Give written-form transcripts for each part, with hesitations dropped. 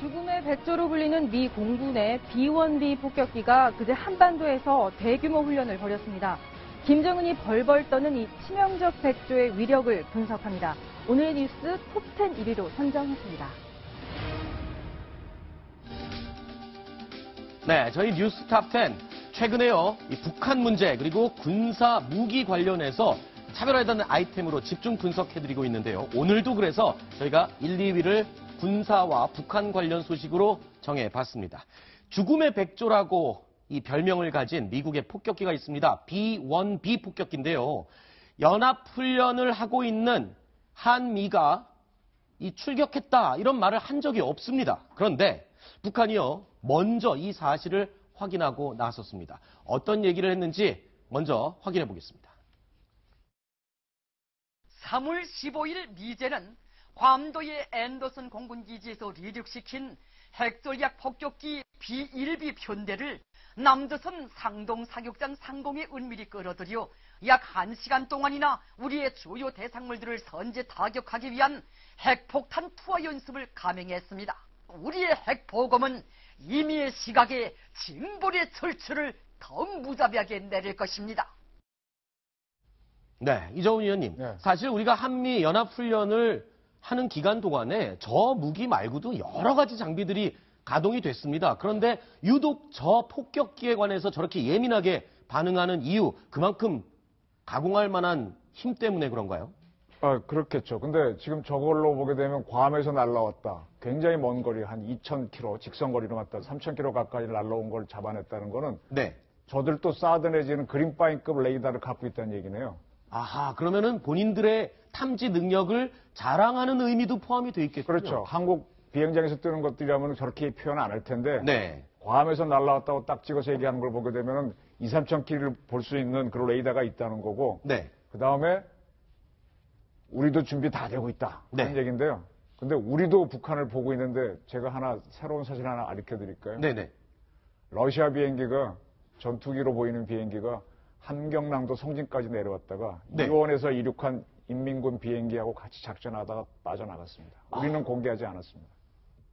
죽음의 백조로 불리는 미 공군의 B-1B 폭격기가 그제 한반도에서 대규모 훈련을 벌였습니다. 김정은이 벌벌 떠는 이 치명적 백조의 위력을 분석합니다. 오늘의 뉴스 톱10 1위로 선정했습니다. 네, 저희 뉴스 탑10. 최근에요, 이 북한 문제 그리고 군사 무기 관련해서 차별화되는 아이템으로 집중 분석해드리고 있는데요. 오늘도 그래서 저희가 1, 2위를 군사와 북한 관련 소식으로 정해봤습니다. 죽음의 백조라고 이 별명을 가진 미국의 폭격기가 있습니다. B-1B 폭격기인데요. 연합훈련을 하고 있는 한미가 이 출격했다 이런 말을 한 적이 없습니다. 그런데 북한이요, 먼저 이 사실을 확인하고 나섰습니다. 어떤 얘기를 했는지 먼저 확인해 보겠습니다. 3월 15일 미제는 괌도의 앤더슨 공군기지에서 이륙시킨 핵전략 폭격기 B-1B 편대를 남조선 상동 사격장 상공에 은밀히 끌어들여 약 1시간 동안이나 우리의 주요 대상물들을 선제 타격하기 위한 핵폭탄 투하 연습을 감행했습니다. 우리의 핵보검은 이미의 시각에 징벌의 철출을 더 무자비하게 내릴 것입니다. 네, 이정훈 의원님. 네. 사실 우리가 한미 연합훈련을 하는 기간 동안에 저 무기 말고도 여러 가지 장비들이 가동이 됐습니다. 그런데 유독 저 폭격기에 관해서 저렇게 예민하게 반응하는 이유, 그만큼 가공할 만한 힘 때문에 그런가요? 그렇겠죠. 근데 지금 저걸로 보게 되면 괌에서 날라왔다. 굉장히 먼 거리, 한 2,000km, 직선거리로 갔다 3,000km 가까이 날라온 걸 잡아냈다는 거는 네. 저들도 사드 내지는 그린파인급 레이더를 갖고 있다는 얘기네요. 아하, 그러면은 본인들의 탐지 능력을 자랑하는 의미도 포함이 돼 있겠군요. 그렇죠. 한국 비행장에서 뜨는 것들이라면 저렇게 표현 안 할 텐데 네. 괌에서 날라왔다고 딱 찍어서 얘기하는 걸 보게 되면 2, 3,000km를 볼 수 있는 그런 레이더가 있다는 거고 네. 그다음에 우리도 준비 다 되고 있다. 그런 네. 얘기인데요. 근데 우리도 북한을 보고 있는데 제가 새로운 사실 하나 알려 드릴까요? 네네. 러시아 비행기가 전투기로 보이는 비행기가 함경남도 성진까지 내려왔다가 네. 이원에서 이륙한 인민군 비행기하고 같이 작전하다가 빠져나갔습니다. 우리는 공개하지 않았습니다.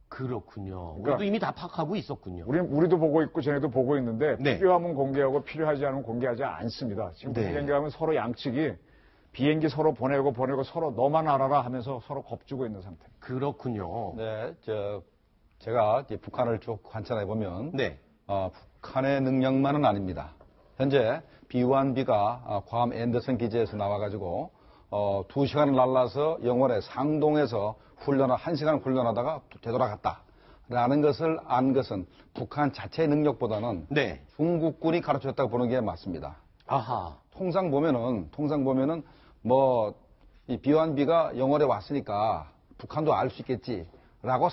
그렇군요. 그러니까 우리도 이미 다 파악하고 있었군요. 우리도 보고 있고 쟤네도 보고 있는데 네. 필요하면 공개하고 필요하지 않으면 공개하지 않습니다. 지금 네. 비행기하면 서로 양측이 비행기 서로 보내고 서로 너만 알아라 하면서 서로 겁주고 있는 상태. 그렇군요. 네, 제가 이제 북한을 쭉 관찰해 보면 네. 북한의 능력만은 아닙니다. 현재 B-1B가 괌 앤더슨 기지에서 나와가지고 2시간을 날라서 영월의 상동에서 1시간 훈련하다가 되돌아갔다라는 것을 안 것은 북한 자체의 능력보다는 네. 중국군이 가르쳤다고 보는 게 맞습니다. 아하. 통상 보면은 이 B-1B가 영월에 왔으니까 북한도 알 수 있겠지라고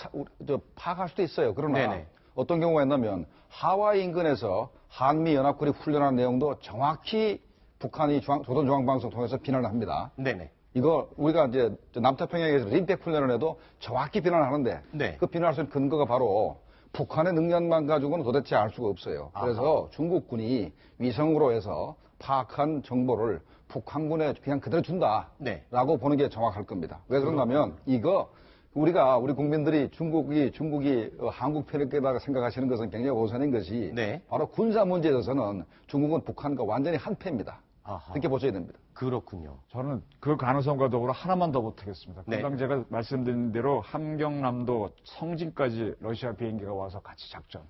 파악할 수도 있어요. 그러나 네네. 어떤 경우가 있냐면 하와이 인근에서 한미 연합군이 훈련한 내용도 정확히 북한이 조선중앙방송 통해서 비난을 합니다. 네네. 이거 우리가 이제 남태평양에서 림팩 훈련을 해도 정확히 비난을 하는데 네. 그 비난할 수 있는 근거가 바로 북한의 능력만 가지고는 도대체 알 수가 없어요. 그래서 중국군이 위성으로 해서 파악한 정보를 북한군에 그냥 그대로 준다라고 네. 보는 게 정확할 겁니다. 왜 그런가면 우리 국민들이 중국이 한국 편에다가 생각하시는 것은 굉장히 오산인 것이 네. 바로 군사 문제에 있어서는 중국은 북한과 완전히 한패입니다. 아하. 그렇게 보셔야 됩니다. 그렇군요. 저는 그 가능성과 더불어 하나만 더 보태겠습니다. 네. 금방 제가 말씀드린 대로 함경남도 성진까지 러시아 비행기가 와서 같이 작전.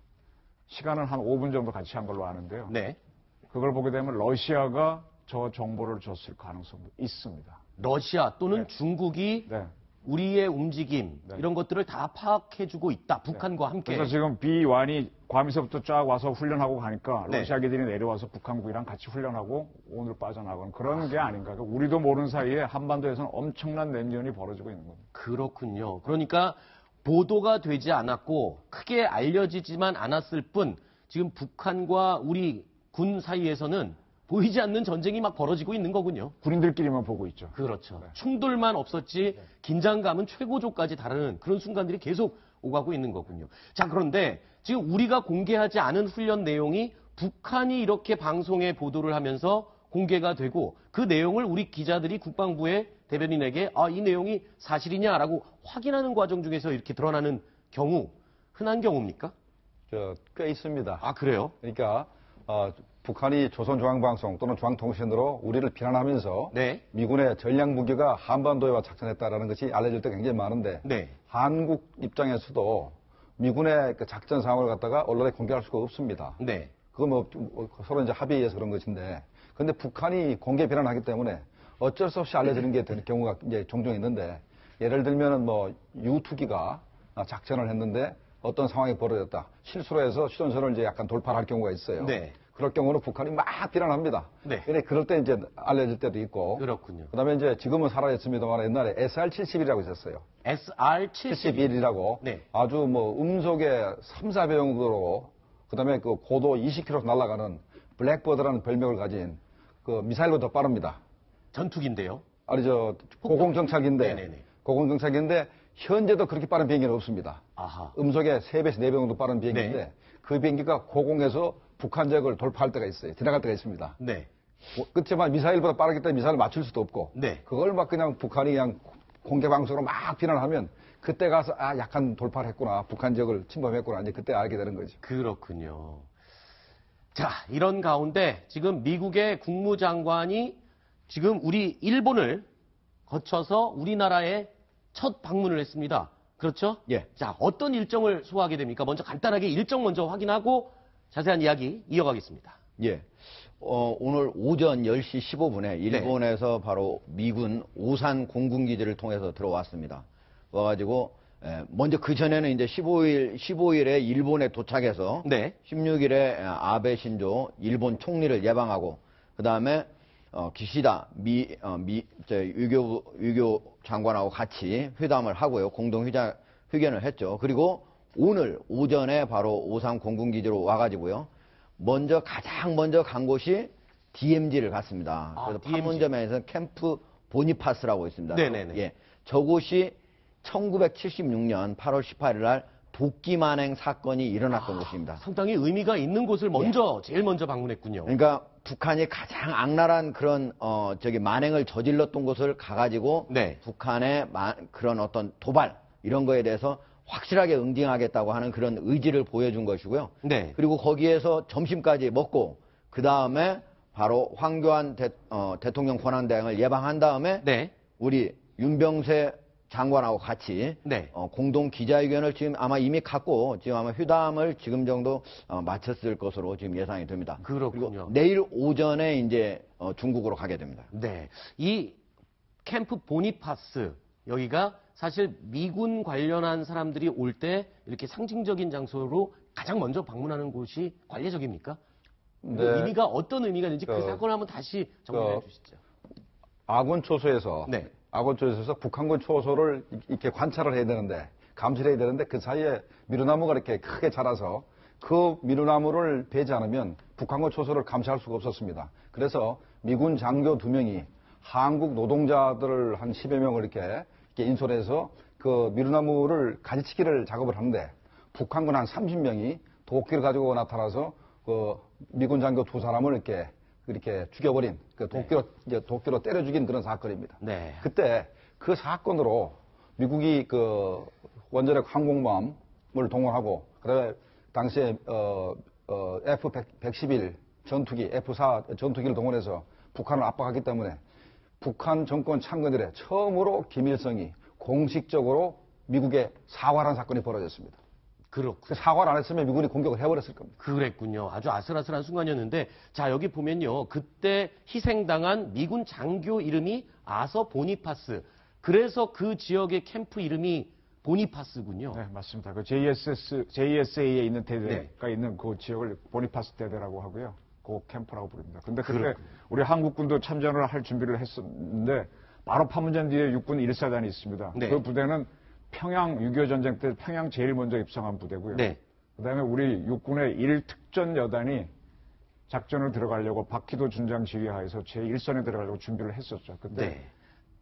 시간은 한 5분 정도 같이 한 걸로 아는데요. 네. 그걸 보게 되면 러시아가 저 정보를 줬을 가능성도 있습니다. 러시아 또는 네. 중국이 네. 우리의 움직임 네. 이런 것들을 다 파악해주고 있다. 북한과 함께. 그래서 지금 B-1이 괌에서부터 쫙 와서 훈련하고 가니까 네. 러시아기들이 내려와서 북한국이랑 같이 훈련하고 오늘 빠져나가는 그런 게 아닌가. 우리도 모르는 사이에 한반도에서는 엄청난 냉전이 벌어지고 있는 겁니다. 그렇군요. 그러니까 보도가 되지 않았고 크게 알려지지만 않았을 뿐 지금 북한과 우리 군 사이에서는 보이지 않는 전쟁이 막 벌어지고 있는 거군요. 군인들끼리만 보고 있죠. 그렇죠. 네. 충돌만 없었지 긴장감은 최고조까지 다루는 그런 순간들이 계속 오가고 있는 거군요. 자, 그런데 지금 우리가 공개하지 않은 훈련 내용이 북한이 이렇게 방송에 보도를 하면서 공개가 되고 그 내용을 우리 기자들이 국방부의 대변인에게 이 내용이 사실이냐라고 확인하는 과정 중에서 이렇게 드러나는 경우 흔한 경우입니까? 꽤 있습니다. 아, 그래요? 그러니까 북한이 조선중앙방송 또는 중앙통신으로 우리를 비난하면서 네. 미군의 전략 무기가 한반도에 와 작전했다라는 것이 알려질 때가 굉장히 많은데 네. 한국 입장에서도 미군의 그 작전 상황을 갖다가 언론에 공개할 수가 없습니다. 네. 그건 뭐 서로 이제 합의에 의해서 그런 것인데, 근데 북한이 공개 비난하기 때문에 어쩔 수 없이 알려지는 게 되는 경우가 이제 종종 있는데, 예를 들면은 뭐 U2기가 작전을 했는데 어떤 상황이 벌어졌다. 실수로 해서 휴전선을 이제 약간 돌파할 경우가 있어요. 네. 그럴 경우는 북한이 막 비난합니다. 네. 근데 그럴 때 이제 알려질 때도 있고. 그렇군요. 그다음에 이제 지금은 사라졌습니다만 옛날에 SR-71이라고 있었어요. SR-71. 71이라고 네. 아주 뭐 음속에 3, 4배 정도로 그다음에 그 고도 20km 날아가는 블랙버드라는 별명을 가진 그 미사일보다 더 빠릅니다. 전투기인데요. 아니 고공정찰기인데 네네네. 고공정찰기인데 현재도 그렇게 빠른 비행기는 없습니다. 아하. 음속에 3배에서 4배 정도 빠른 비행기인데 네. 그 비행기가 고공에서 북한 지역을 돌파할 때가 있어요. 지나갈 때가 있습니다. 네. 그렇지만 미사일보다 빠르기 때문에 미사일을 맞출 수도 없고 네. 그걸 막 그냥 북한이 그냥 공개 방송으로 막 비난하면 그때 가서 약간 돌파를 했구나. 북한 지역을 침범했구나. 이제 그때 알게 되는 거죠. 그렇군요. 자, 이런 가운데 지금 미국의 국무장관이 지금 우리 일본을 거쳐서 우리나라에 첫 방문을 했습니다. 그렇죠? 예. 자, 어떤 일정을 소화하게 됩니까? 먼저 간단하게 일정 먼저 확인하고 자세한 이야기 이어가겠습니다. 예. 오늘 오전 10시 15분에 일본에서 바로 미군 오산 공군기지를 통해서 들어왔습니다. 와가지고, 먼저 그 전에는 이제 15일에 일본에 도착해서, 네. 16일에 아베 신조 일본 총리를 예방하고, 그 다음에, 기시다 유교 장관하고 같이 회담을 하고요. 공동 회견을 했죠. 그리고 오늘 오전에 바로 오산 공군기지로 와가지고요. 가장 먼저 간 곳이 DMZ를 갔습니다. 그래서 DMZ. 판문점에서 캠프 보니파스라고 있습니다. 네네네. 예. 저곳이 1976년 8월 18일 날 도끼 만행 사건이 일어났던 곳입니다. 상당히 의미가 있는 곳을 제일 먼저 방문했군요. 그러니까 북한이 가장 악랄한 그런 만행을 저질렀던 곳을 가가지고 네. 북한의 그런 어떤 도발 이런 거에 대해서 확실하게 응징하겠다고 하는 그런 의지를 보여준 것이고요. 네. 그리고 거기에서 점심까지 먹고 그 다음에 바로 황교안 대통령 권한대행을 예방한 다음에 네. 우리 윤병세 장관하고 같이 네. 공동 기자회견을 지금 아마 이미 갖고 지금 아마 회담을 지금 정도 마쳤을 것으로 지금 예상이 됩니다. 그렇군요. 그리고 내일 오전에 이제 중국으로 가게 됩니다. 네. 이 캠프 보니파스 여기가 사실 미군 관련한 사람들이 올 때 이렇게 상징적인 장소로 가장 먼저 방문하는 곳이 관례적입니까? 네. 의미가 어떤 의미가 있는지 그 사건을 한번 다시 정리해 주시죠. 아군 초소에서 네. 아군 초소에서 북한군 초소를 이렇게 관찰을 해야 되는데 감시를 해야 되는데 그 사이에 미루나무가 이렇게 크게 자라서 그 미루나무를 베지 않으면 북한군 초소를 감시할 수가 없었습니다. 그래서 미군 장교 2명이 한국 노동자들을 한 10여 명을 이렇게 인솔해서 그 미루나무를 가지치기를 작업을 하는데 북한군 한 30명이 도끼를 가지고 나타나서 그 미군 장교 2사람을 이렇게 죽여버린 그 도끼로 때려 죽인 그런 사건입니다. 네. 그때 그 사건으로 미국이 그 원자력 항공모함을 동원하고 그다음에 당시에 F-111 전투기, F-4 전투기를 동원해서 북한을 압박하기 때문에 북한 정권 창건 이래 처음으로 김일성이 공식적으로 미국에 사과한 사건이 벌어졌습니다. 그렇군요. 그 사과를 안 했으면 미군이 공격을 해버렸을 겁니다. 그랬군요. 아주 아슬아슬한 순간이었는데, 자, 여기 보면요. 그때 희생당한 미군 장교 이름이 아서 보니파스. 그래서 그 지역의 캠프 이름이 보니파스군요. 네, 맞습니다. 그 JSA에 있는 대대가 네. 있는 그 지역을 보니파스 대대라고 하고요. 그 캠프라고 부릅니다. 근데 그때 그렇군요. 우리 한국군도 참전을 할 준비를 했었는데 바로 판문점 뒤에 육군 1사단이 있습니다. 네. 그 부대는 평양 6.25 전쟁 때 평양 제일 먼저 입성한 부대고요. 네. 그다음에 우리 육군의 1특전 여단이 작전을 들어가려고 박희도 준장 지휘하에서 제1선에 들어가려고 준비를 했었죠. 네.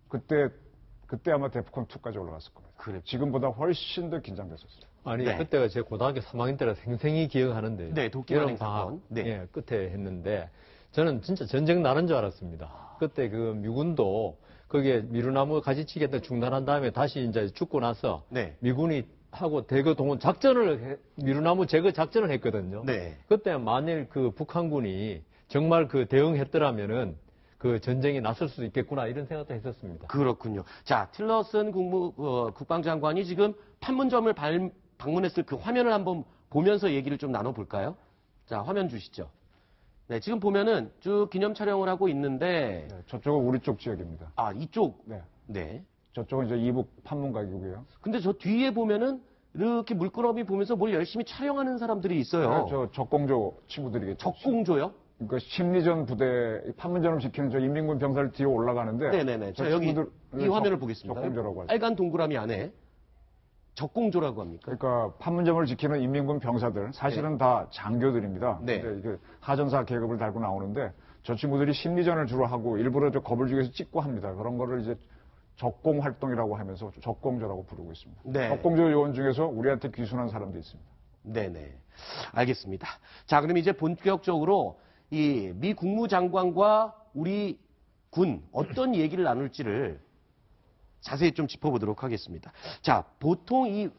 그때 아마 데프콘 2까지 올라갔을 겁니다. 그래. 지금보다 훨씬 더 긴장됐었어요. 아니, 네. 그때가 제 고등학교 3학년 때라 생생히 기억하는데. 네, 도끼만행 여름 방학 사건. 네. 예, 끝에 했는데, 저는 진짜 전쟁 나는 줄 알았습니다. 그때 그 미군도 거기에 미루나무 가지치기 했다 중단한 다음에 다시 이제 죽고 나서 네. 미군이 하고 대거 동원 미루나무 제거 작전을 했거든요. 네. 그때 만일 그 북한군이 정말 그 대응했더라면은 그 전쟁에 나설 수도 있겠구나 이런 생각도 했었습니다. 그렇군요. 자, 틸러슨 국방장관이 지금 판문점을 방문했을 그 화면을 한번 보면서 얘기를 좀 나눠볼까요? 자, 화면 주시죠. 네, 지금 보면은 쭉 기념 촬영을 하고 있는데, 네, 저쪽은 우리 쪽 지역입니다. 아, 이쪽. 네. 네. 저쪽은 이제 이북 판문각이고요. 근데 저 뒤에 보면은 이렇게 물끄러미 보면서 뭘 열심히 촬영하는 사람들이 있어요. 네, 저 적공조 친구들이겠죠. 적공조요? 그러니까 심리전 부대, 판문점을 지키는 저 인민군 병사를 뒤에 올라가는데. 네네네. 저 자, 여기 친구들, 이 화면을 보겠습니다. 적공조라고 하죠. 빨간 동그라미 안에 적공조라고 합니까? 그러니까 판문점을 지키는 인민군 병사들, 사실은 다 장교들입니다. 네. 근데 이게 하전사 계급을 달고 나오는데 저 친구들이 심리전을 주로 하고 일부러 저 겁을 주기 위해서 찍고 합니다. 그런 거를 이제 적공 활동이라고 하면서 적공조라고 부르고 있습니다. 네. 적공조 요원 중에서 우리한테 귀순한 사람도 있습니다. 네네. 알겠습니다. 자, 그럼 이제 본격적으로 이 미 국무장관과 우리 군 어떤 얘기를 나눌지를 자세히 좀 짚어보도록 하겠습니다. 자, 보통 이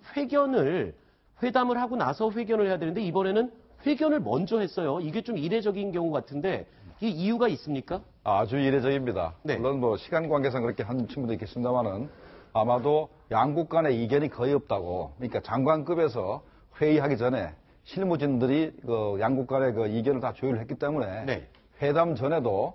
회담을 하고 나서 회견을 해야 되는데 이번에는 회견을 먼저 했어요. 이게 좀 이례적인 경우 같은데 이 이유가 있습니까? 아주 이례적입니다. 네. 물론 뭐 시간 관계상 그렇게 한 친구도 있겠습니다만은 아마도 양국 간의 이견이 거의 없다고. 그러니까 장관급에서 회의하기 전에 실무진들이 그 양국 간의 그 이견을 다 조율을 했기 때문에 네. 회담 전에도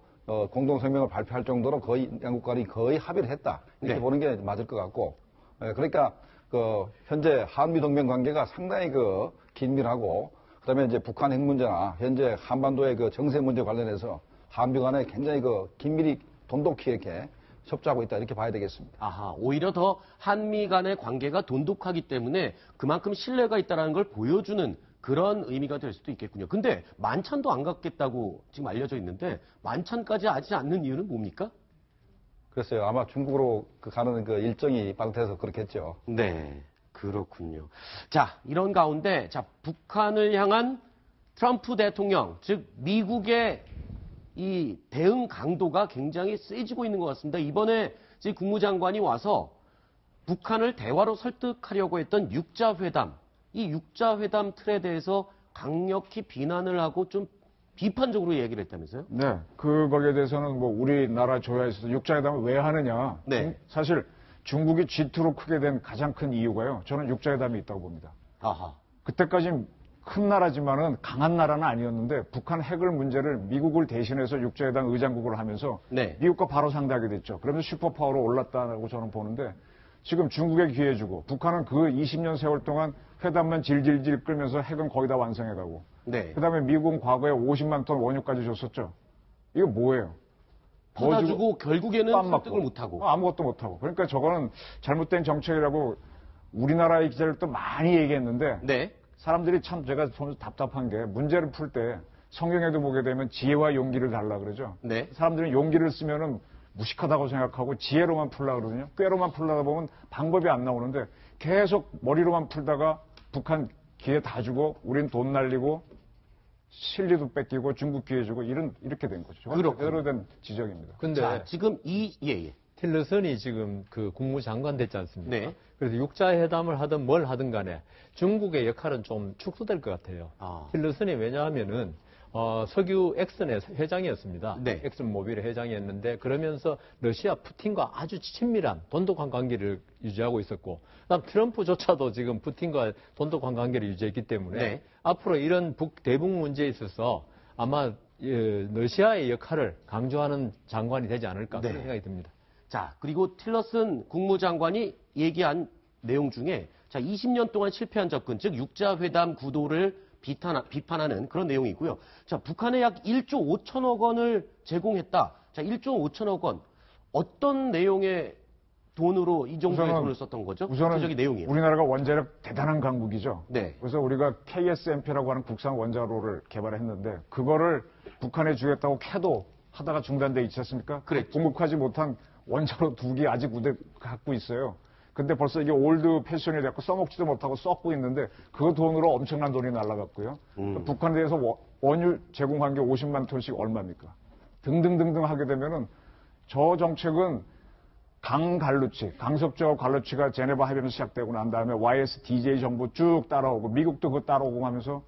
공동 성명을 발표할 정도로 거의 양국 간이 거의 합의를 했다. 이렇게 네. 보는 게 맞을 것 같고. 그러니까 그 현재 한미 동맹 관계가 상당히 그 긴밀하고 그다음에 이제 북한 핵 문제나 현재 한반도의 그 정세 문제 관련해서 한미 간에 굉장히 그 긴밀히 돈독히 이렇게 협조하고 있다 이렇게 봐야 되겠습니다. 아하, 오히려 더 한미 간의 관계가 돈독하기 때문에 그만큼 신뢰가 있다는 걸 보여주는 그런 의미가 될 수도 있겠군요. 근데 만찬도 안 갔겠다고 지금 알려져 있는데 만찬까지 하지 않는 이유는 뭡니까? 글쎄요, 아마 중국으로 가는 그 일정이 빠듯해서 그렇겠죠. 네, 그렇군요. 자, 이런 가운데 자, 북한을 향한 트럼프 대통령, 즉 미국의 이 대응 강도가 굉장히 세지고 있는 것 같습니다. 이번에 지금 국무장관이 와서 북한을 대화로 설득하려고 했던 육자회담, 이 육자회담 틀에 대해서 강력히 비난을 하고 좀 비판적으로 얘기를 했다면서요? 네, 그거에 대해서는 뭐 우리나라 조야에서 육자회담을 왜 하느냐. 네. 사실 중국이 G2로 크게 된 가장 큰 이유가요. 저는 육자회담이 있다고 봅니다. 아하. 그때까지 큰 나라지만은 강한 나라는 아니었는데 북한 핵을 문제를 미국을 대신해서 육자회담 의장국을 하면서 네. 미국과 바로 상대하게 됐죠. 그러면서 슈퍼파워로 올랐다고 저는 보는데 지금 중국에 기회 주고 북한은 그 20년 세월 동안 회담만 질질질 끌면서 핵은 거의 다 완성해가고 네. 그다음에 미국은 과거에 50만 톤 원유까지 줬었죠. 이거 뭐예요? 받아주고 결국에는 빰 맞고. 설득을 못하고. 아무것도 못하고. 그러니까 저거는 잘못된 정책이라고 우리나라의 기자들 또 많이 얘기했는데 네. 사람들이 참 제가 보면서 답답한 게 문제를 풀 때 성경에도 보게 되면 지혜와 용기를 달라 그러죠. 네. 사람들은 용기를 쓰면은 무식하다고 생각하고 지혜로만 풀라 그러거든요. 꾀로만 풀다 보면 방법이 안 나오는데 계속 머리로만 풀다가 북한 기회 다 주고 우린 돈 날리고 실리도 뺏기고 중국 기회 주고 이렇게 된 거죠. 그렇군요. 제대로 된 지적입니다. 근데 자, 지금 예. 틸러슨이 지금 그 국무장관 됐지 않습니까? 네. 그래서 육자회담을 하든 뭘 하든 간에 중국의 역할은 좀 축소될 것 같아요. 아. 틸러슨이 왜냐하면은 석유 엑슨의 회장이었습니다. 네. 엑슨 모빌의 회장이었는데 그러면서 러시아 푸틴과 아주 친밀한 돈독한 관계를 유지하고 있었고 그다음 트럼프조차도 지금 푸틴과 돈독한 관계를 유지했기 때문에 네. 앞으로 이런 대북 문제에 있어서 아마 러시아의 역할을 강조하는 장관이 되지 않을까 네. 그런 생각이 듭니다. 자, 그리고 틸러슨 국무장관이 얘기한 내용 중에 자, 20년 동안 실패한 접근, 즉 육자회담 구도를 비판하는 그런 내용이 있고요. 자, 북한에 약 1조 5천억 원을 제공했다. 자, 1조 5천억 원. 어떤 내용의 돈으로 이 정도의 돈을 썼던 거죠? 우선은 구체적인 내용이에요. 우리나라가 원자력 대단한 강국이죠. 네. 그래서 우리가 KSMP라고 하는 국산 원자로를 개발했는데 그거를 북한에 주겠다고 캐도 하다가 중단돼 있지 않습니까? 그랬죠. 공급하지 못한 원자로 2개 아직 갖고 있어요. 근데 벌써 이게 올드 패션이 됐고 써먹지도 못하고 썩고 있는데 그 돈으로 엄청난 돈이 날라갔고요. 북한에 대해서 원유 제공한 게 50만 톤씩 얼마입니까? 등등등등 하게 되면은 저 정책은 강석주와 갈루치가 제네바 합의문 시작되고 난 다음에 YSDJ 정부 쭉 따라오고 미국도 그거 따라오고 하면서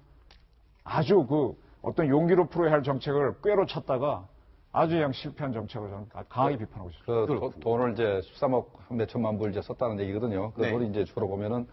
아주 그 어떤 용기로 풀어야 할 정책을 꾀로 쳤다가 아주 그냥 실패한 정책을 저는 강하게 비판하고 싶습니다. 그 돈을 이제 13억 몇 천만 불 이제 썼다는 얘기거든요. 그 네. 돈이 이제 주로 보면은,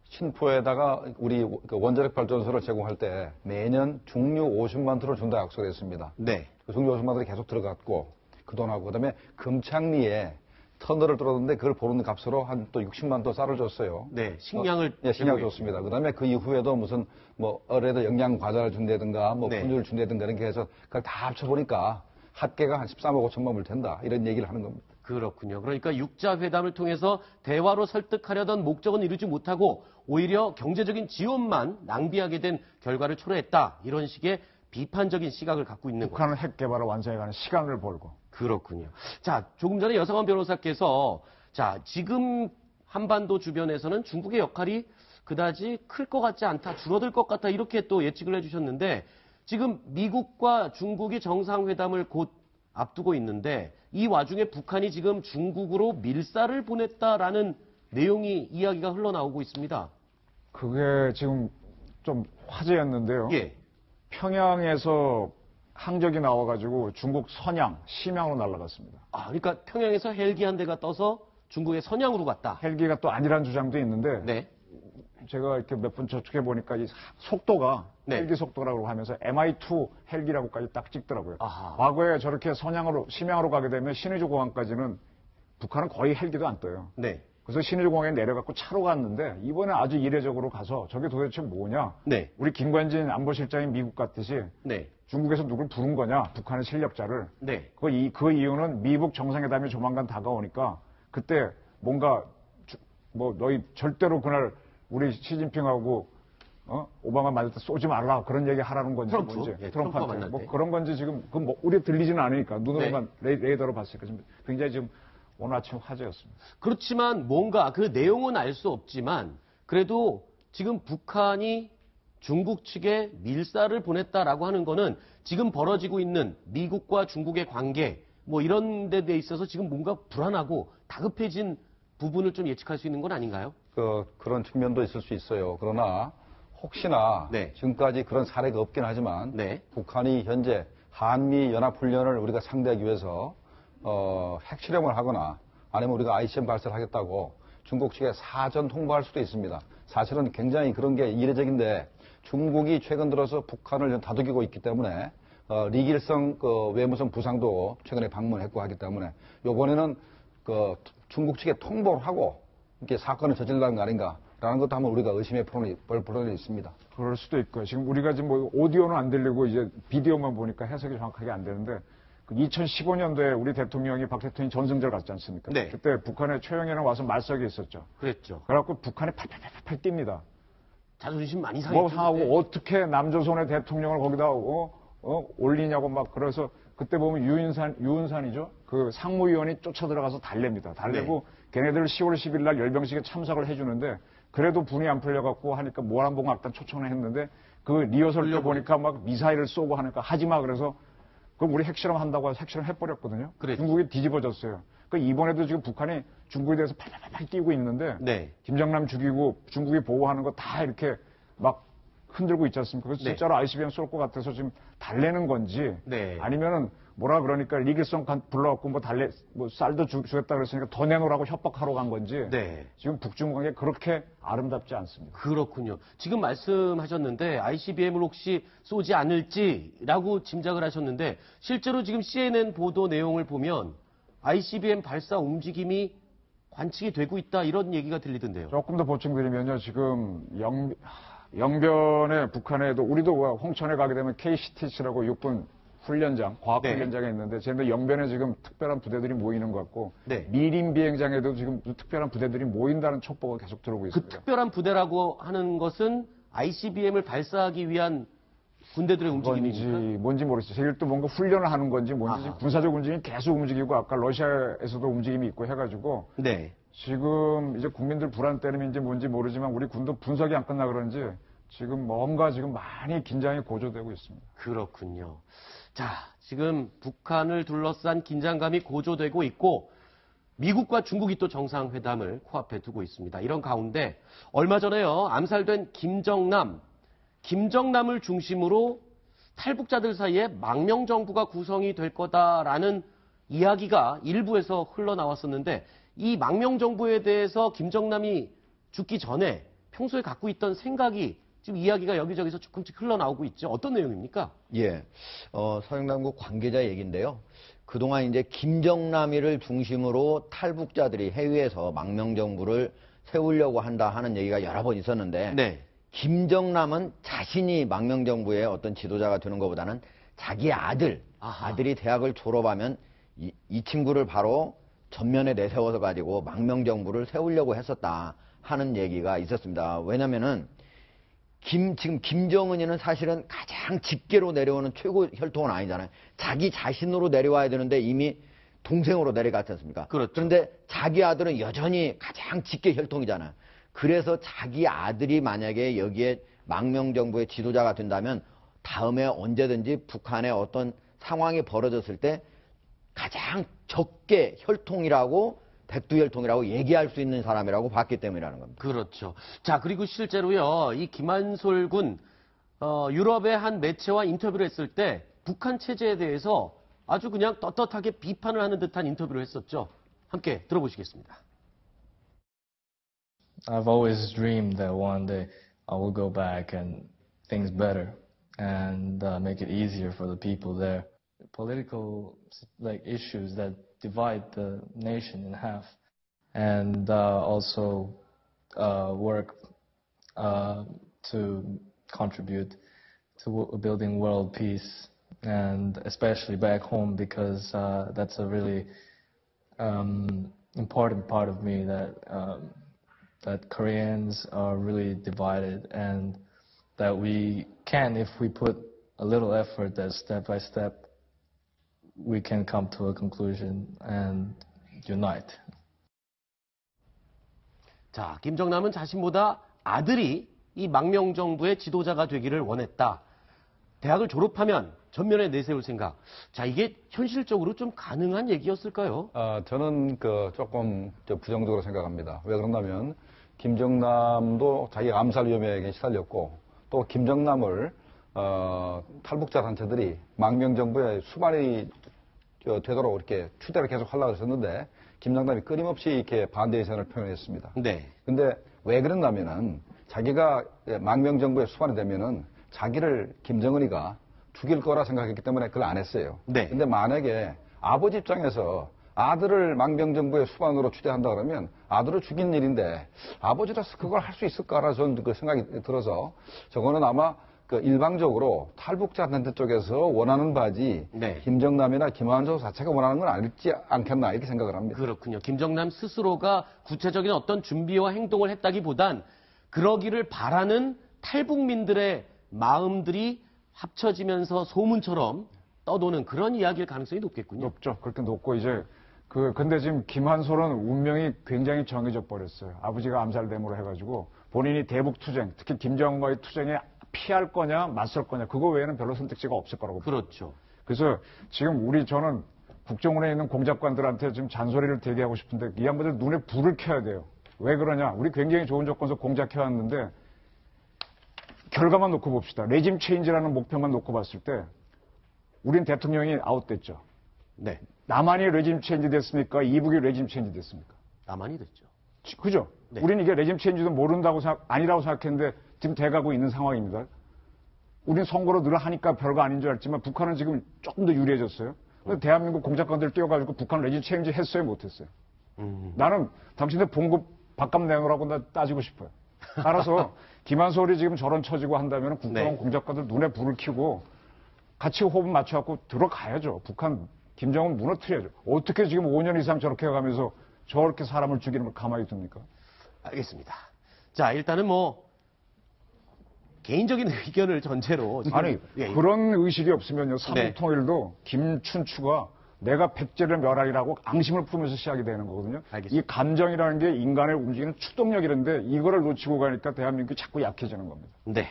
신포에다가 우리 그 원자력 발전소를 제공할 때 매년 중류 50만 톤을 준다 약속을 했습니다. 네. 그 중류 50만 톤이 계속 들어갔고, 그 돈하고, 그 다음에 금창리에 터널을 뚫었는데 그걸 보는 값으로 한 또 60만 톤 쌀을 줬어요. 네. 식량을. 예, 식량 줬습니다. 그 다음에 그 이후에도 무슨 뭐 어뢰도 영양 과자를 준다든가 뭐 네. 분유를 준다든가 이렇게 해서 그걸 다 합쳐보니까 합계가 한 13억 5천만 불 된다. 이런 얘기를 하는 겁니다. 그렇군요. 그러니까 육자 회담을 통해서 대화로 설득하려던 목적은 이루지 못하고 오히려 경제적인 지원만 낭비하게 된 결과를 초래했다. 이런 식의 비판적인 시각을 갖고 있는 거죠. 북한은 핵 개발을 완성해가는 시간을 벌고. 그렇군요. 자, 조금 전에 여성한 변호사께서 자, 지금 한반도 주변에서는 중국의 역할이 그다지 클 것 같지 않다, 줄어들 것 같다 이렇게 또 예측을 해주셨는데 지금 미국과 중국이 정상회담을 곧 앞두고 있는데 이 와중에 북한이 지금 중국으로 밀사를 보냈다라는 내용이 이야기가 흘러나오고 있습니다. 그게 지금 좀 화제였는데요. 예. 평양에서 항적이 나와가지고 중국 선양, 심양으로 날아갔습니다. 아, 그러니까 평양에서 헬기 한 대가 떠서 중국의 선양으로 갔다. 헬기가 또 아니라는 주장도 있는데 네. 제가 이렇게 몇 번 저축해 보니까 이 속도가 네. 헬기 속도라고 하면서 MI2 헬기라고까지 딱 찍더라고요. 아하. 과거에 저렇게 선양으로 심양으로 가게 되면 신의주 공항까지는 북한은 거의 헬기도 안 떠요. 네. 그래서 신의주 공항에 내려갖고 차로 갔는데 이번에 아주 이례적으로 가서 저게 도대체 뭐냐? 네. 우리 김관진 안보실장이 미국 갔듯이 네. 중국에서 누굴 부른 거냐? 북한의 실력자를. 네. 그 이유는 미국 정상회담이 조만간 다가오니까 그때 뭔가 뭐 너희 절대로 그날 우리 시진핑하고 오바마 만날 때 쏘지 말라 그런 얘기 하라는 건지 트럼프. 뭔지 예, 트럼프한테 트럼프가 만날 뭐 때. 그런 건지 지금 그 뭐 우리 들리지는 않으니까 눈으로만 네. 레이더로 봤으니까 지금 굉장히 지금 오늘 아침 화제였습니다. 그렇지만 뭔가 그 내용은 알 수 없지만 그래도 지금 북한이 중국 측에 밀사를 보냈다라고 하는 거는 지금 벌어지고 있는 미국과 중국의 관계 뭐 이런 데 있어서 지금 뭔가 불안하고 다급해진 부분을 좀 예측할 수 있는 건 아닌가요? 그런 측면도 있을 수 있어요. 그러나 혹시나 네. 지금까지 그런 사례가 없긴 하지만 네. 북한이 현재 한미 연합훈련을 우리가 상대하기 위해서 핵실험을 하거나 아니면 우리가 ICBM 발사를 하겠다고 중국 측에 사전 통보할 수도 있습니다. 사실은 굉장히 그런 게 이례적인데 중국이 최근 들어서 북한을 다독이고 있기 때문에 리길성 외무성 부상도 최근에 방문했고 하기 때문에 이번에는 중국 측에 통보를 하고 이렇게 사건을 저질러는 거 아닌가라는 것도 한번 우리가 의심해 볼 필요는 있습니다. 그럴 수도 있고요. 지금 우리가 지금 뭐 오디오는 안 들리고 이제 비디오만 보니까 해석이 정확하게 안 되는데 2015년도에 우리 대통령이 박 대통령이 전승절 갔지 않습니까? 네. 그때 북한에 최영애랑 와서 말석이 있었죠. 그랬죠. 그래갖고 북한이 팔팔팔팔 뜁니다. 자존심 많이 상했죠. 뭐 상하고 그때. 어떻게 남조선의 대통령을 거기다 올리냐고 막 그래서 그때 보면 유은산이죠. 그 상무위원이 쫓아 들어가서 달랩니다. 달래고 걔네들 10월 10일 날 열병식에 참석을 해주는데 그래도 분이 안 풀려갖고 하니까 모란봉악단 초청을 했는데 그 리허설 때 보니까 막 미사일을 쏘고 하니까 하지마 그래서 그럼 우리 핵실험 한다고 해서 핵실험 해버렸거든요. 그랬죠. 중국이 뒤집어졌어요. 그러니까 이번에도 지금 북한이 중국에 대해서 팔팔팔 뛰고 있는데 네. 김정남 죽이고 중국이 보호하는 거 다 이렇게 막 흔들고 있지 않습니까? 그래서 네. 진짜로 ICBM 쏠 것 같아서 지금 달래는 건지 네. 아니면은 뭐라 그러니까 리길성 불러갖고 뭐 쌀도 주겠다 그랬으니까 더 내놓으라고 협박하러 간 건지 네. 지금 북중 관계 그렇게 아름답지 않습니다. 그렇군요. 지금 말씀하셨는데 ICBM을 혹시 쏘지 않을지라고 짐작을 하셨는데 실제로 지금 CNN 보도 내용을 보면 ICBM 발사 움직임이 관측이 되고 있다 이런 얘기가 들리던데요. 조금 더 보충드리면요. 지금 영변에 북한에도 우리도 홍천에 가게 되면 KCTC라고 육군 훈련장, 과학훈련장에 있는데 쟤네 영변에 지금 특별한 부대들이 모이는 것 같고 네. 미림 비행장에도 지금 특별한 부대들이 모인다는 촉보가 계속 들어오고 그 있습니다. 특별한 부대라고 하는 것은 ICBM을 발사하기 위한 군대들의 움직임입니까? 뭔지 모르겠어요. 저희들 또 뭔가 훈련을 하는 건지 뭔지 아하. 군사적 움직임이 계속 움직이고 아까 러시아에서도 움직임이 있고 해가지고 네. 지금 이제 국민들 불안 때문인지 뭔지 모르지만 우리 군도 분석이 안 끝나 그런지 지금 뭔가 지금 많이 긴장이 고조되고 있습니다. 그렇군요. 자, 지금 북한을 둘러싼 긴장감이 고조되고 있고 미국과 중국이 또 정상회담을 코앞에 두고 있습니다. 이런 가운데 얼마 전에요. 암살된 김정남을 중심으로 탈북자들 사이에 망명정부가 구성이 될 거다라는 이야기가 일부에서 흘러나왔었는데 이 망명정부에 대해서 김정남이 죽기 전에 평소에 갖고 있던 생각이 지금 이야기가 여기저기서 조금씩 흘러나오고 있죠. 어떤 내용입니까? 예, 사령당국 관계자 얘기인데요. 그동안 이제 김정남이를 중심으로 탈북자들이 해외에서 망명정부를 세우려고 한다 하는 얘기가 여러 번 있었는데 네. 김정남은 자신이 망명정부의 어떤 지도자가 되는 것보다는 자기 아들이 대학을 졸업하면 이 친구를 바로 전면에 내세워서 가지고 망명정부를 세우려고 했었다 하는 얘기가 있었습니다. 왜냐면은 지금 김정은이는 사실은 가장 직계로 내려오는 최고 혈통은 아니잖아요. 자기 자신으로 내려와야 되는데 이미 동생으로 내려갔지 않습니까? 그렇죠. 그런데 자기 아들은 여전히 가장 직계 혈통이잖아요. 그래서 자기 아들이 만약에 여기에 망명정부의 지도자가 된다면 다음에 언제든지 북한의 어떤 상황이 벌어졌을 때 가장 적게 혈통이라고 백두혈통이라고 얘기할 수 있는 사람이라고 봤기 때문이라는 겁니다. 그렇죠. 자, 그리고 실제로요, 이 김한솔 군, 유럽의 한 매체와 인터뷰를 했을 때 북한 체제에 대해서 아주 그냥 떳떳하게 비판을 하는 듯한 인터뷰를 했었죠. 함께 들어보시겠습니다. I've always dreamed that one day I will go back and things better and make it easier for the people there. Political issues that divide the nation in half, and also work to contribute to building world peace, and especially back home because that's a really important part of me that Koreans are really divided, and that we can, if we put a little effort, that step by step we can come to a conclusion and unite. 자, 김정남은 자신보다 아들이 이 망명정부의 지도자가 되기를 원했다. 대학을 졸업하면 전면에 내세울 생각. 자, 이게 현실적으로 좀 가능한 얘기였을까요? 저는 조금 부정적으로 생각합니다. 왜 그런다면 김정남도 자기가 암살 위험에 시달렸고 또 김정남을 탈북자 단체들이 망명정부의 수반이 되도록 이렇게 추대를 계속 하려고 했었는데 김정남이 끊임없이 이렇게 반대 의사를 표현했습니다. 네. 근데 왜 그랬냐면은 자기가 망명정부의 수반이 되면은 자기를 김정은이가 죽일 거라 생각했기 때문에 그걸 안 했어요. 네. 근데 만약에 아버지 입장에서 아들을 망명정부의 수반으로 추대한다 그러면 아들을 죽인 일인데 아버지라서 그걸 할 수 있을까라 저는 그 생각이 들어서 저거는 아마 일방적으로 탈북자 단체 쪽에서 원하는 바지 네. 김정남이나 김한솔 자체가 원하는 건 아니지 않겠나 이렇게 생각을 합니다. 그렇군요. 김정남 스스로가 구체적인 어떤 준비와 행동을 했다기보단 그러기를 바라는 탈북민들의 마음들이 합쳐지면서 소문처럼 떠도는 그런 이야기일 가능성이 높겠군요. 높죠. 그렇게 높고 이제 근데 지금 김한솔은 운명이 굉장히 정해져 버렸어요. 아버지가 암살됨으로 해가지고 본인이 대북 투쟁, 특히 김정은과의 투쟁에 피할 거냐, 맞설 거냐, 그거 외에는 별로 선택지가 없을 거라고. 그렇죠. 그래서 지금 저는 국정원에 있는 공작관들한테 지금 잔소리를 되게 하고 싶은데 이 양반들 눈에 불을 켜야 돼요. 왜 그러냐? 우리 굉장히 좋은 조건에서 공작해왔는데 결과만 놓고 봅시다. 레짐 체인지라는 목표만 놓고 봤을 때 우린 대통령이 아웃됐죠. 네. 남한이 레짐 체인지 됐습니까? 이북이 레짐 체인지 됐습니까? 남한이 됐죠. 그죠? 네. 우리는 이게 레짐 체인지도 모른다고 아니라고 생각했는데 지금 돼가고 있는 상황입니다. 우린 선거로 늘 하니까 별거 아닌 줄 알지만 북한은 지금 조금 더 유리해졌어요. 대한민국 공작관들 뛰어가지고 북한 레짐 체인지 했어요, 못했어요? 나는 당신들 봉급 밥값 내놓으라고 나 따지고 싶어요. 따라서 김한솔이 지금 저런 처지고 한다면 국정원 네. 공작관들 눈에 불을 켜고 같이 호흡 맞춰갖고 들어가야죠. 북한 김정은 무너뜨려야죠. 어떻게 지금 5년 이상 저렇게 해가면서 저렇게 사람을 죽이는 걸 가만히 둡니까? 알겠습니다. 자, 일단은 개인적인 의견을 전제로. 아니, 예. 그런 의식이 없으면요. 네. 삼국통일도 김춘추가 내가 백제를 멸하리라고 앙심을 품으면서 시작이 되는 거거든요. 알겠습니다. 이 감정이라는 게 인간을 움직이는 추동력이란데 이거를 놓치고 가니까 대한민국이 자꾸 약해지는 겁니다. 네.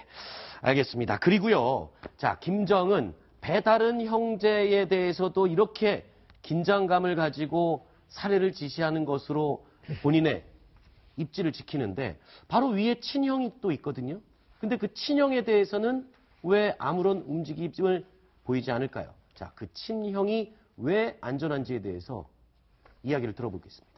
알겠습니다. 그리고요. 자, 김정은 배다른 형제에 대해서도 이렇게 긴장감을 가지고 살해를 지시하는 것으로 본인의 입지를 지키는데 바로 위에 친형이 또 있거든요. 근데 그 친형에 대해서는 왜 아무런 움직임을 보이지 않을까요? 자, 그 친형이 왜 안전한지에 대해서 이야기를 들어보겠습니다.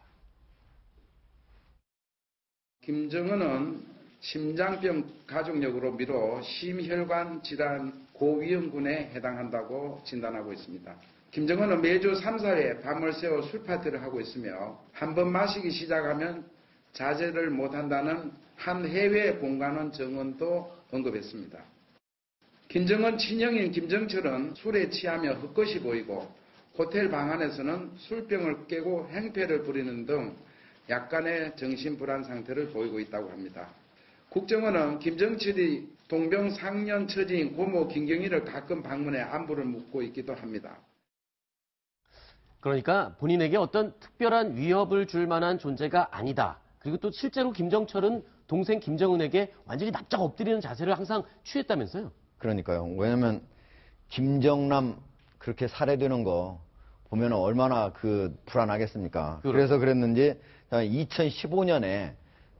김정은은 심장병 가족력으로 미뤄 심혈관 질환 고위험군에 해당한다고 진단하고 있습니다. 김정은은 매주 3, 4회 밤을 새워 술파티를 하고 있으며 한 번 마시기 시작하면 자제를 못한다는 한 해외 공관원 증언도 언급했습니다. 김정은 친형인 김정철은 술에 취하며 헛것이 보이고 호텔 방 안에서는 술병을 깨고 행패를 부리는 등 약간의 정신불안 상태를 보이고 있다고 합니다. 국정원은 김정철이 동병상련 처지인 고모 김경희를 가끔 방문해 안부를 묻고 있기도 합니다. 그러니까 본인에게 어떤 특별한 위협을 줄 만한 존재가 아니다. 그리고 또 실제로 김정철은 동생 김정은에게 완전히 납작 엎드리는 자세를 항상 취했다면서요? 그러니까요. 왜냐면 김정남 그렇게 살해되는 거 보면 얼마나 불안하겠습니까? 그래서 그랬는지 2015년에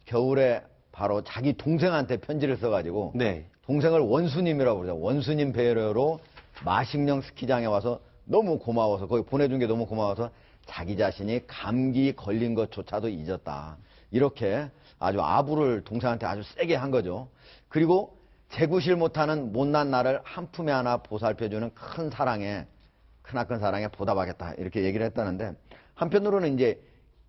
겨울에 바로 자기 동생한테 편지를 써가지고 네. 동생을 원수님이라고 그러죠. 원수님 배려로 마식령 스키장에 와서 너무 고마워서 거기 보내준 게 너무 고마워서 자기 자신이 감기 걸린 것조차도 잊었다. 이렇게 아주 아부를 동생한테 아주 세게 한 거죠. 그리고 재구실 못하는 못난 나를 한 품에 안아 보살펴주는 크나큰 사랑에 보답하겠다. 이렇게 얘기를 했다는데 한편으로는 이제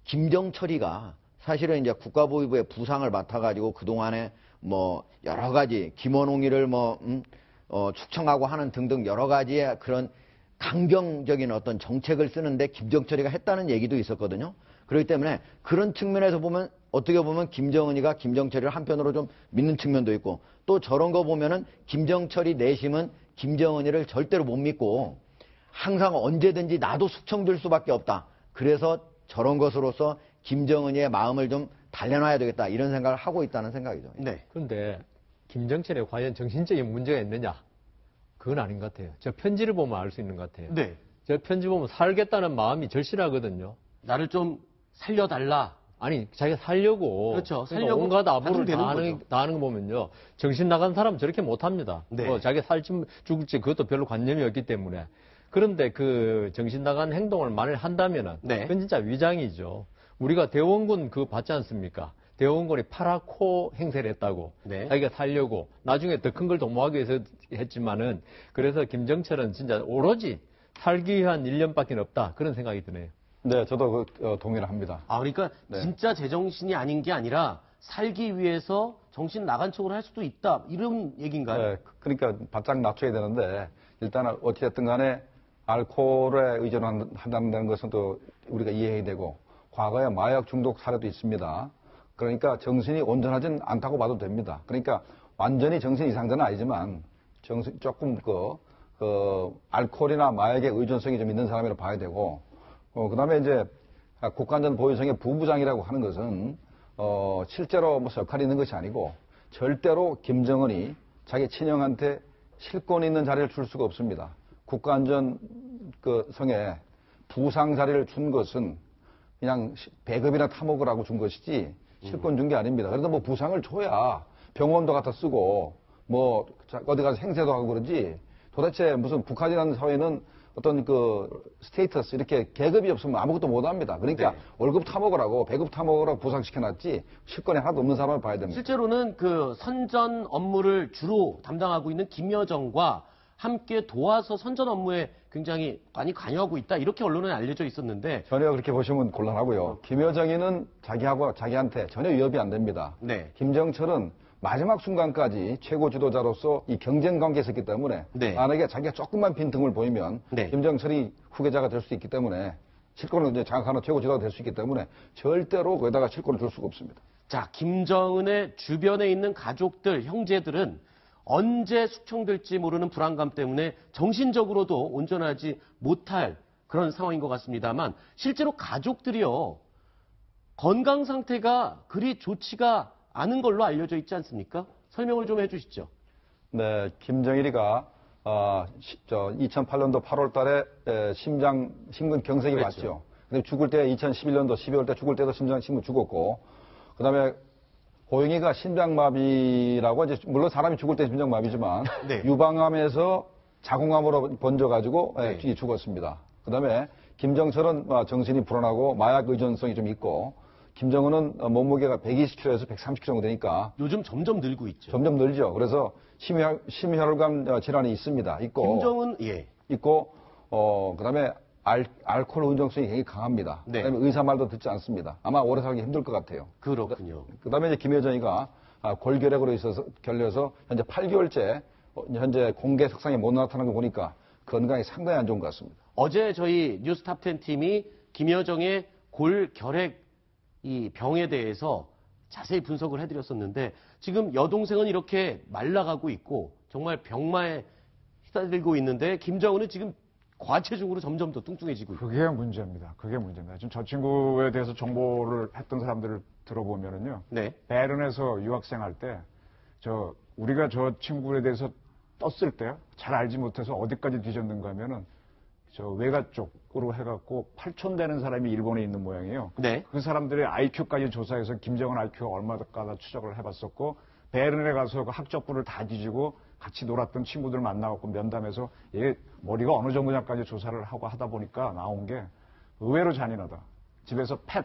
김정철이가 사실은 이제 국가보위부의 부상을 맡아가지고 그동안에 뭐 여러 가지 김원웅이를 축청하고 하는 등등 여러 가지의 그런 강경적인 어떤 정책을 쓰는데 김정철이가 했다는 얘기도 있었거든요. 그렇기 때문에 그런 측면에서 보면 어떻게 보면 김정은이가 김정철이를 한편으로 좀 믿는 측면도 있고 또 저런 거 보면은 김정철이 내심은 김정은이를 절대로 못 믿고 항상 언제든지 나도 숙청될 수밖에 없다. 그래서 저런 것으로서 김정은이의 마음을 좀 달래놔야 되겠다. 이런 생각을 하고 있다는 생각이죠. 네. 그런데 김정철에 과연 정신적인 문제가 있느냐? 그건 아닌 것 같아요. 저 편지를 보면 알 수 있는 것 같아요. 네. 저 편지 보면 살겠다는 마음이 절실하거든요. 나를 좀 살려달라. 아니, 자기가 살려고. 그렇죠. 그러니까 살려고 온갖 아부를 하면 되는 다 하는 거 보면요. 정신 나간 사람 저렇게 못합니다. 네. 자기가 살지 죽을지 그것도 별로 관념이 없기 때문에. 그런데 그 정신 나간 행동을 만일 한다면은. 네. 그건 진짜 위장이죠. 우리가 대원군 그거 봤지 않습니까? 대원군이 파라코 행세를 했다고. 네. 자기가 살려고. 나중에 더 큰 걸 도모하기 위해서 했지만은. 그래서 김정철은 진짜 오로지 살기 위한 일념밖에 없다. 그런 생각이 드네요. 네, 저도 동의를 합니다. 아, 그러니까 네. 진짜 제정신이 아닌 게 아니라 살기 위해서 정신 나간 척을 할 수도 있다. 이런 얘기인가요? 네, 그러니까 바짝 낮춰야 되는데 일단은 어찌됐든 간에 알코올에 의존한다는 것은 또 우리가 이해해야 되고 과거에 마약 중독 사례도 있습니다. 그러니까 정신이 온전하진 않다고 봐도 됩니다. 그러니까 완전히 정신 이상자는 아니지만 조금 알코올이나 마약의 의존성이 좀 있는 사람이라고 봐야 되고 그 다음에 이제 국가안전 보위성의 부부장이라고 하는 것은 실제로 무슨 역할이 있는 것이 아니고 절대로 김정은이 자기 친형한테 실권 있는 자리를 줄 수가 없습니다. 국가안전 성에 부상 자리를 준 것은 그냥 배급이나 탐욕을 하고 준 것이지 실권 준 게 아닙니다. 그래도 뭐 부상을 줘야 병원도 갖다 쓰고 뭐 어디 가서 행세도 하고 그러지 도대체 무슨 북한이라는 사회는 어떤 스테이터스 이렇게 계급이 없으면 아무것도 못 합니다. 그러니까 네. 월급 타먹을 하고 배급 타먹을 하고 부상시켜놨지 실권이 하나도 없는 사람을 봐야 됩니다. 실제로는 그 선전 업무를 주로 담당하고 있는 김여정과 함께 도와서 선전 업무에 굉장히 많이 관여하고 있다. 이렇게 언론에 알려져 있었는데 전혀 그렇게 보시면 곤란하고요. 김여정이는 자기한테 전혀 위협이 안 됩니다. 네. 김정철은 마지막 순간까지 최고 지도자로서 이 경쟁 관계에 있었기 때문에 네. 만약에 자기가 조금만 빈틈을 보이면 네. 김정철이 후계자가 될 수 있기 때문에 실권을 이제 장악하는 최고 지도자가 될 수 있기 때문에 절대로 거기다가 실권을 줄 수가 없습니다. 자, 김정은의 주변에 있는 가족들, 형제들은 언제 숙청될지 모르는 불안감 때문에 정신적으로도 온전하지 못할 그런 상황인 것 같습니다만 실제로 가족들이요. 건강 상태가 그리 좋지가 않은 걸로 알려져 있지 않습니까? 설명을 좀 해주시죠. 네, 김정일이가 2008년도 8월 달에 심근경색이 그렇죠. 왔죠. 근데 죽을 때 2011년도 12월 때 죽을 때도 심장침을 죽었고, 그다음에 고영이가 심장마비라고 이제 물론 사람이 죽을 때 심장마비지만 네. 유방암에서 자궁암으로 번져가지고 네. 죽었습니다. 그다음에 김정철은 정신이 불안하고 마약 의존성이 좀 있고, 김정은은 몸무게가 120kg에서 130kg 정도 되니까 요즘 점점 늘고 있죠. 점점 늘죠. 그래서 심혈관 질환이 있습니다. 김정은 예. 있고 그다음에 알코올 의존성이 굉장히 강합니다. 네. 그다음에 의사 말도 듣지 않습니다. 아마 오래 살기 힘들 것 같아요. 그렇군요. 그다음에 이제 김여정이가 골결핵으로 결려서 현재 8개월째 현재 공개 석상에 못 나타나는 거 보니까 건강이 상당히 안 좋은 것 같습니다. 어제 저희 뉴스탑10 팀이 김여정의 골결핵 이 병에 대해서 자세히 분석을 해드렸었는데 지금 여동생은 이렇게 말라가고 있고 정말 병마에 휘달리고 있는데 김정은은 지금 과체중으로 점점 더 뚱뚱해지고 있고. 그게 문제입니다. 그게 문제입니다. 지금 저 친구에 대해서 정보를 했던 사람들을 들어보면은요. 네. 베른에서 유학생 할 때 우리가 저 친구에 대해서 떴을 때 잘 알지 못해서 어디까지 뒤졌는가 하면은 저 외가 쪽으로 해갖고 8촌 되는 사람이 일본에 있는 모양이에요. 네. 그 사람들의 IQ까지 조사해서 김정은 IQ가 얼마까지 추적을 해봤었고 베른에 가서 그 학적부를 다 뒤지고 같이 놀았던 친구들 만나갖고 면담해서 얘 머리가 어느 정도냐까지 조사를 하고 하다 보니까 나온 게 의외로 잔인하다. 집에서 펫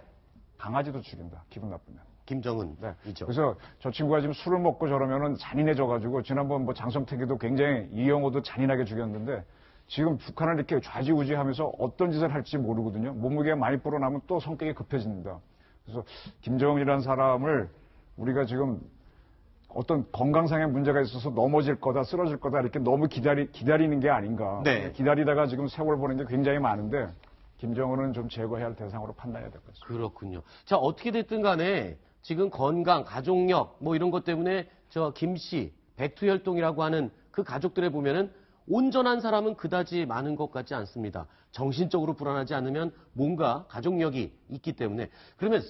강아지도 죽인다. 기분 나쁘면. 김정은. 네. 이죠. 그래서 저 친구가 지금 술을 먹고 저러면은 잔인해져가지고 지난번 뭐 장성택이도 굉장히 이영호도 잔인하게 죽였는데 지금 북한을 이렇게 좌지우지하면서 어떤 짓을 할지 모르거든요. 몸무게가 많이 불어나면 또 성격이 급해집니다. 그래서 김정은이라는 사람을 우리가 지금 어떤 건강상의 문제가 있어서 넘어질 거다, 쓰러질 거다 이렇게 너무 기다리는 게 아닌가. 네. 기다리다가 지금 세월 보낸 게 굉장히 많은데 김정은은 좀 제거해야 할 대상으로 판단해야 될 것 같습니다. 그렇군요. 자, 어떻게 됐든 간에 지금 건강, 가족력 뭐 이런 것 때문에 저 김씨, 백투혈통이라고 하는 그 가족들에 보면은 온전한 사람은 그다지 많은 것 같지 않습니다. 정신적으로 불안하지 않으면 뭔가 가족력이 있기 때문에. 그러면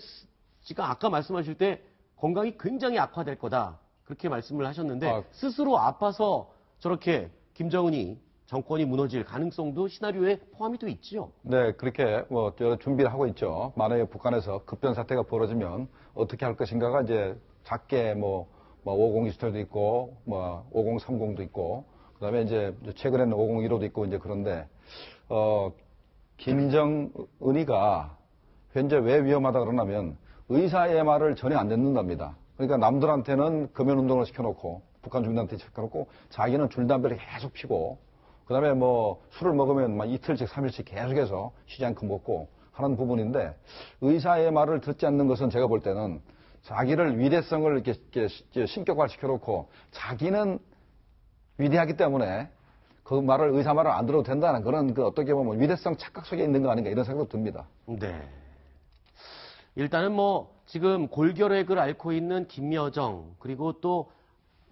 지금 아까 말씀하실 때 건강이 굉장히 악화될 거다. 그렇게 말씀을 하셨는데 스스로 아파서 저렇게 김정은이 정권이 무너질 가능성도 시나리오에 포함이 돼 있죠. 네, 그렇게 준비를 하고 있죠. 만약에 북한에서 급변 사태가 벌어지면 어떻게 할 것인가가 이제 작게 5027도 있고 5030도 있고 그다음에 이제 최근에는 5015도 있고 이제 그런데 김정은이가 현재 왜 위험하다 그러냐면 의사의 말을 전혀 안 듣는답니다. 그러니까 남들한테는 금연운동을 시켜놓고 북한 주민한테 시켜놓고 자기는 줄담배를 계속 피고 그다음에 술을 먹으면 이틀씩 3일씩 계속해서 쉬지 않고 먹고 하는 부분인데 의사의 말을 듣지 않는 것은 제가 볼 때는 자기를 위대성을 이렇게 신격화 시켜놓고 자기는 위대하기 때문에 그 말을 의사 말을 안 들어도 된다는 그런 어떻게 보면 위대성 착각 속에 있는 거 아닌가 이런 생각도 듭니다. 네. 일단은 지금 골결핵을 앓고 있는 김여정 그리고 또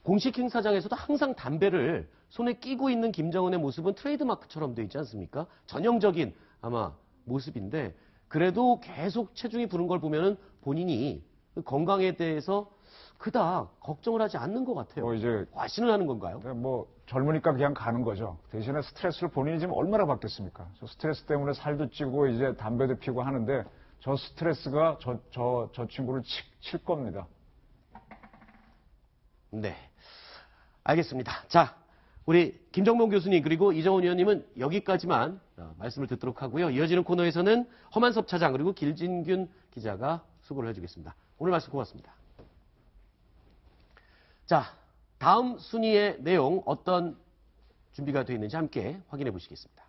공식 행사장에서도 항상 담배를 손에 끼고 있는 김정은의 모습은 트레이드마크처럼 되어 있지 않습니까? 전형적인 아마 모습인데 그래도 계속 체중이 부른 걸 보면은 본인이 건강에 대해서 그닥 걱정을 하지 않는 것 같아요. 이제 과신을 하는 건가요? 젊으니까 그냥 가는 거죠. 대신에 스트레스를 본인이 지금 얼마나 받겠습니까? 저 스트레스 때문에 살도 찌고 이제 담배도 피고 하는데 저 스트레스가 저 친구를 칠 겁니다. 네. 알겠습니다. 자, 우리 김정명 교수님 그리고 이정훈 의원님은 여기까지만 말씀을 듣도록 하고요. 이어지는 코너에서는 허만섭 차장 그리고 길진균 기자가 수고를 해주겠습니다. 오늘 말씀 고맙습니다. 자, 다음 순위의 내용 어떤 준비가 되어 있는지 함께 확인해 보시겠습니다.